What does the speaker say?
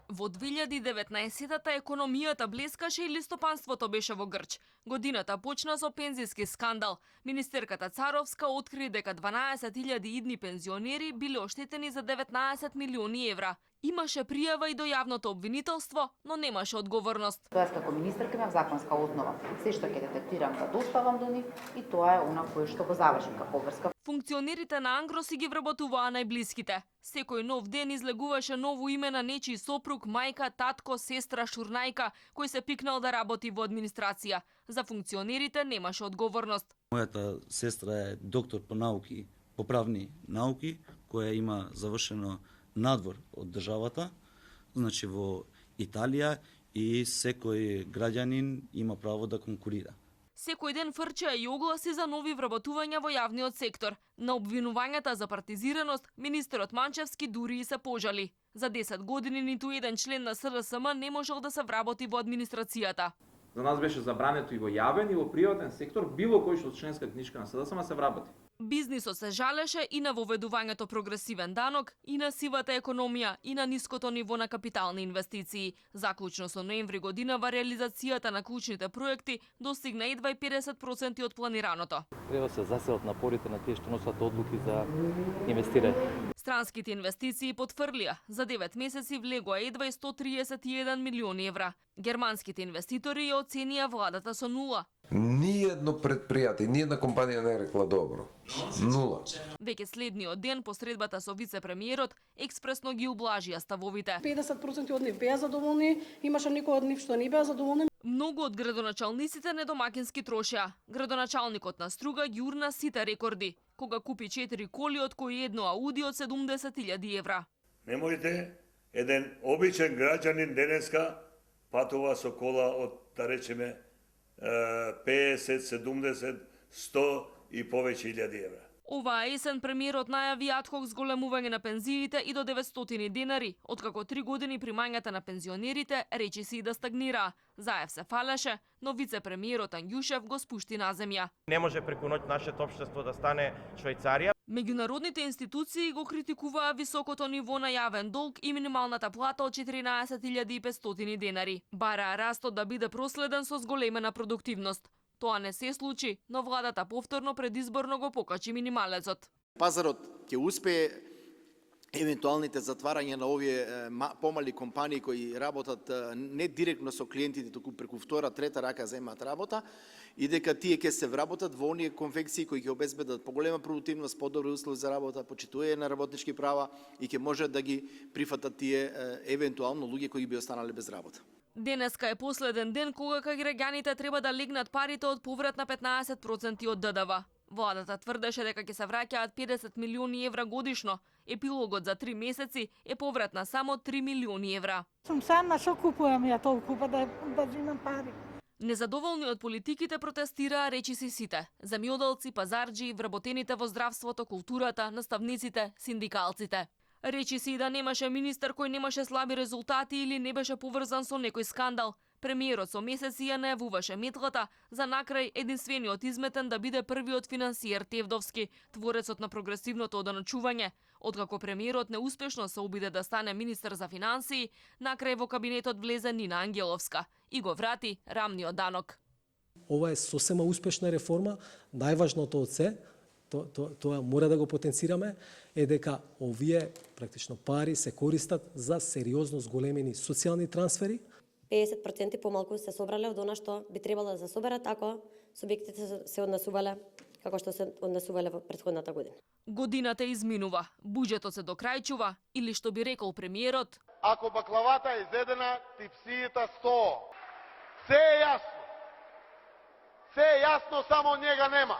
Во 2019-та економијата блескаше и листопанството беше во грч. Годината почна со пензиски скандал. Министерката Царовска откри дека 12.000 идни пензионери биле оштетени за 19 милиони евра. Имаше пријава и до јавното обвинителство, но немаше одговорност. Тоа како министерка имам законска основа. Се што ќе детектирам да доставам до нив и тоа е она кое што го завршим како врска. Функционерите на Ангро си ги вработуваа најблиските. Секој нов ден излегуваше ново име на нечи сопруг, мајка, татко, сестра, шурнајка, кој се пикнал да работи во администрација. За функционерите немаше одговорност. Мојата сестра е доктор по науки, по правни науки, која има завршено надвор од државата, значи во Италија, и секој граѓанин има право да конкурира. Секој ден фрчеа и огласи за нови вработувања во јавниот сектор. На обвинувањата за партизираност, министерот Манчевски дури и се пожали. За 10 години ниту еден член на СДСМ не можел да се вработи во администрацијата. За нас беше забрането и во јавен и во приватен сектор било кој што членска книжка на СДСМ се вработи. Бизнисот се жалеше и на воведувањето прогресивен данок, и на сивата економија, и на ниското ниво на капитални инвестиции. Заклучно со ноември годинава реализацијата на клучните проекти достигна едва и 50% од планираното. Треба се заселат напорите на тие што носат одлуки за инвестирање. Странските инвестиции потврлија. За 9 месеци влегоа едва и 131 милиони евра. Германските инвеститори ја оценија владата со 0. Ниедно предпријатие, ниедна компанија не рекла добро. 0. Веќе следниот ден, по средбата со вице-премиерот, експресно ги ублажија ставовите. 50% од нив беа задоволни, имаше некои од нив што не беа задоволни. Многу од градоначалниците недомакински трошеа. Градоначалникот на Струга ги урна сите рекорди, кога купи 4 коли, од кои едно Ауди од 70.000 евра. Немојте еден обичен граѓанин денеска патува со кола од, да речеме, 50, 70, 100 и повеќе илјади евра. Оваа есен премиерот најави адхок зголемување на пензиите и до 900 денари, откако 3 години примањата на пензионерите речи си да стагнира. Заев се фалеше, но вице-премиерот Ангјушев го спушти на земја. Не може преку ноќ нашето општество да стане Швајцарија. Меѓународните институции го критикуваа високото ниво на јавен долг и минималната плата од 14.500 денари. Бараа растот да биде проследен со зголемена продуктивност. Тоа не се случи, но владата повторно предизборно го покачи минималецот. Пазарот ќе успее евентуалните затварања на овие помали компании кои работат не директно со клиентите, туку преку втора, трета рака земаат работа, и дека тие ќе се вработат во оние конфекции кои ќе обезбедат поголема продуктивност, подобри услови за работа, почитување на работнички права и ќе можат да ги прифатат тие евентуално луѓе кои би останале без работа. Денеска е последен ден кога граѓаните треба да легнат парите од поврат на 15% од ДДВ. Владата тврдеше дека ќе се враќаат 50 милиони евра годишно. Епилогот за 3 месеци е поврат на само 3 милиони евра. Сум сама што купувам ја толку да имам пари. Незадоволни од политиките протестираа речиси сите. Земјоделци, пазарџи, вработените во здравството, културата, наставниците, синдикалците. Речи си да немаше министер кој немаше слаби резултати или не беше поврзан со некој скандал. Премиерот со месеци ја најавуваше метлата, за накрај единствениот изметен да биде првиот финансиер Тевдовски, творецот на прогресивното одоначување. Откако премиерот неуспешно се обиде да стане министер за финансии, накрај во кабинетот влезе Нина Ангеловска и го врати рамниот данок. Ова е сосема успешна реформа, најважното од се, тоа мора да го потенцираме, е дека овие практично пари се користат за сериозно зголемени социјални трансфери. 50% помалку се собрале од она што би требало да се соберат ако субјектите се однесувале како што се однесувале во претходната година. Годината изминува, буџетот се докрајчува или што би рекол премиерот: ако баклавата е изедена, типсијата 100. Се е јасно. Се е јасно, само njega нема.